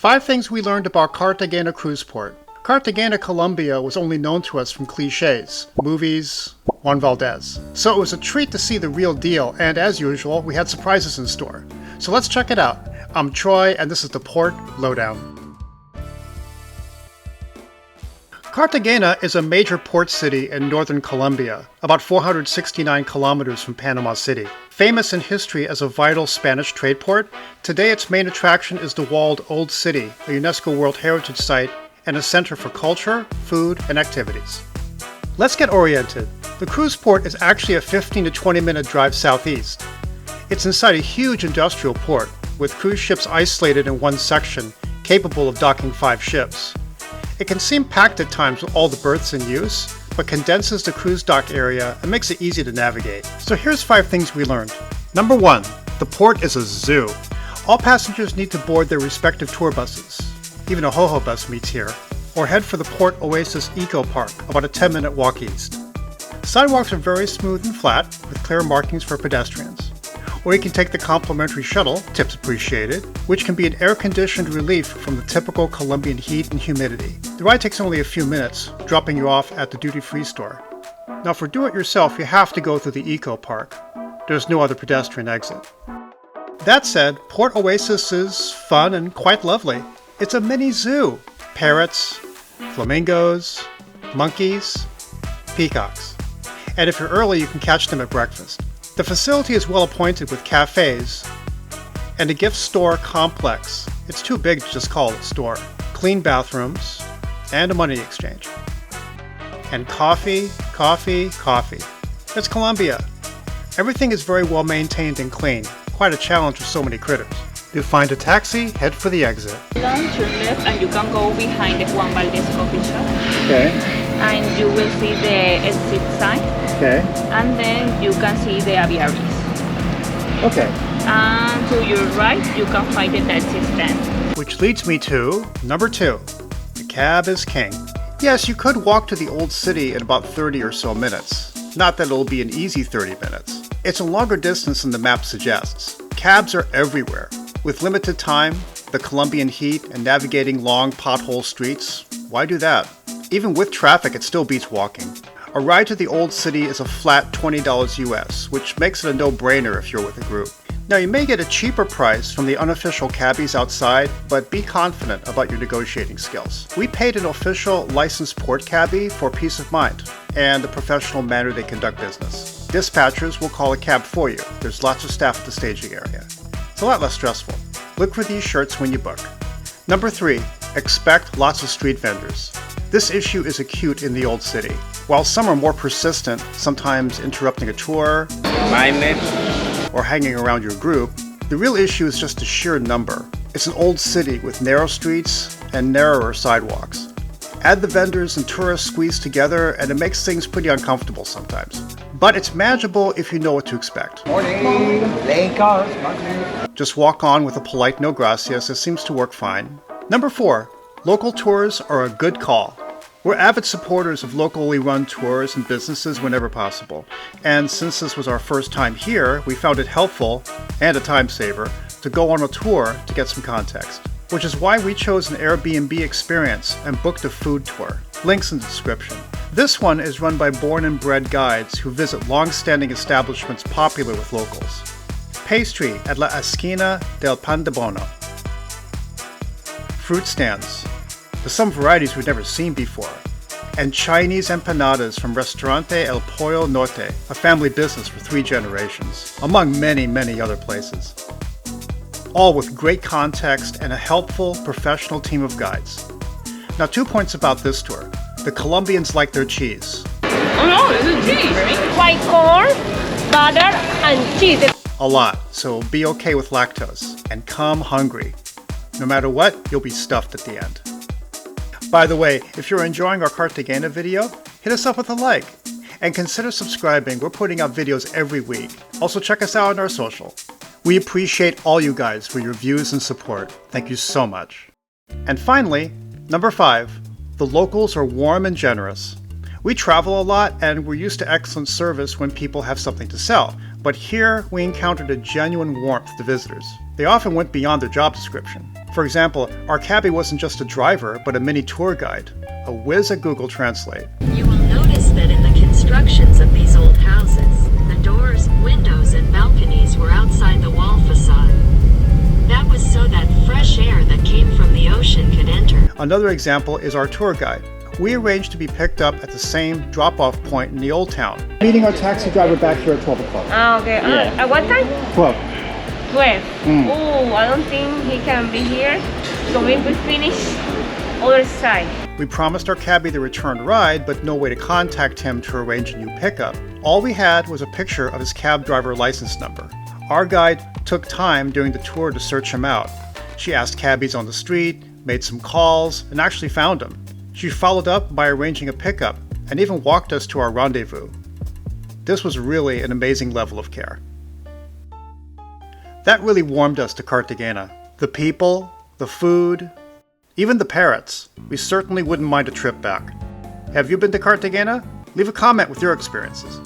5 things we learned about Cartagena Cruise Port. Cartagena, Colombia was only known to us from cliches, movies, Juan Valdez. So it was a treat to see the real deal, and as usual, we had surprises in store. So let's check it out. I'm Troy, and this is the Port Lowdown. Cartagena is a major port city in northern Colombia, about 469 kilometers from Panama City. Famous in history as a vital Spanish trade port, today its main attraction is the walled Old City, a UNESCO World Heritage Site and a center for culture, food, and activities. Let's get oriented. The cruise port is actually a 15 to 20 minute drive southeast. It's inside a huge industrial port, with cruise ships isolated in one section, capable of docking 5 ships. It can seem packed at times with all the berths in use, but condenses the cruise dock area and makes it easy to navigate. So here's 5 things we learned. Number 1, the port is a zoo. All passengers need to board their respective tour buses. Even a ho-ho bus meets here, or head for the Port Oasis Eco Park, about a 10-minute walk east. Sidewalks are very smooth and flat, with clear markings for pedestrians. Or you can take the complimentary shuttle, tips appreciated, which can be an air-conditioned relief from the typical Colombian heat and humidity. The ride takes only a few minutes, dropping you off at the duty-free store. Now for do-it-yourself, you have to go through the Eco Park. There's no other pedestrian exit. That said, Port Oasis is fun and quite lovely. It's a mini zoo. Parrots, flamingos, monkeys, peacocks. And if you're early, you can catch them at breakfast. The facility is well appointed with cafes and a gift store complex. It's too big to just call it a store. Clean bathrooms and a money exchange. And coffee, coffee, coffee. It's Colombia. Everything is very well maintained and clean. Quite a challenge with so many critters. You find a taxi, head for the exit. Turn left and you can go behind the Juan Valdez coffee shop. Okay. And you will see the exit sign. Okay. And then you can see the aviaries. Okay. And to your right, you can find the taxi stand. Which leads me to number 2. The cab is king. Yes, you could walk to the old city in about 30 or so minutes. Not that it'll be an easy 30 minutes. It's a longer distance than the map suggests. Cabs are everywhere. With limited time, the Colombian heat, and navigating long pothole streets, why do that? Even with traffic, it still beats walking. A ride to the old city is a flat $20 US, which makes it a no-brainer if you're with a group. Now you may get a cheaper price from the unofficial cabbies outside, but be confident about your negotiating skills. We paid an official licensed port cabbie for peace of mind and the professional manner they conduct business. Dispatchers will call a cab for you. There's lots of staff at the staging area. It's a lot less stressful. Look for these shirts when you book. Number 3, expect lots of street vendors. This issue is acute in the old city. While some are more persistent, sometimes interrupting a tour, or hanging around your group, the real issue is just the sheer number. It's an old city with narrow streets and narrower sidewalks. Add the vendors and tourists squeezed together and it makes things pretty uncomfortable sometimes. But it's manageable if you know what to expect. Morning, lane cars, Just walk on with a polite no gracias. It seems to work fine. Number 4, local tours are a good call. We're avid supporters of locally run tours and businesses whenever possible. And since this was our first time here, we found it helpful, and a time saver, to go on a tour to get some context. Which is why we chose an AirBnB Experience and booked a food tour. Links in the description. This one is run by born and bred guides who visit long-standing establishments popular with locals. Pastry at La Esquina del Pandebono. Fruit stands. There's some varieties we've never seen before. And Chinese empanadas from Restaurante El Polo Norte, a family business for 3 generations, among many, many other places. All with great context and a helpful, professional team of guides. Now 2 points about this tour. The Colombians like their cheese. Oh no, this is cheese! White corn, butter, and cheese. A lot, so be okay with lactose. And come hungry. No matter what, you'll be stuffed at the end. By the way, if you're enjoying our Cartagena video, hit us up with a like. And consider subscribing. We're putting out videos every week. Also check us out on our social. We appreciate all you guys for your views and support. Thank you so much. And finally, number 5, the locals are warm and generous. We travel a lot and we're used to excellent service when people have something to sell. But here we encountered a genuine warmth to visitors. They often went beyond their job description. For example, our cabbie wasn't just a driver, but a mini tour guide, a whiz at Google Translate. You will notice that in the constructions of these old houses, the doors, windows, and balconies were outside the wall facade. That was so that fresh air that came from the ocean could enter. Another example is our tour guide. We arranged to be picked up at the same drop-off point in the Old Town. Meeting our taxi driver back here at 12 o'clock. Okay. At what time? 12. 12. Oh, I don't think he can be here. So we could finish other side. We promised our cabbie the return ride, but no way to contact him to arrange a new pickup. All we had was a picture of his cab driver license number. Our guide took time during the tour to search him out. She asked cabbies on the street, made some calls, and actually found him. She followed up by arranging a pickup and even walked us to our rendezvous. This was really an amazing level of care. That really warmed us to Cartagena. The people, the food, even the parrots. We certainly wouldn't mind a trip back. Have you been to Cartagena? Leave a comment with your experiences.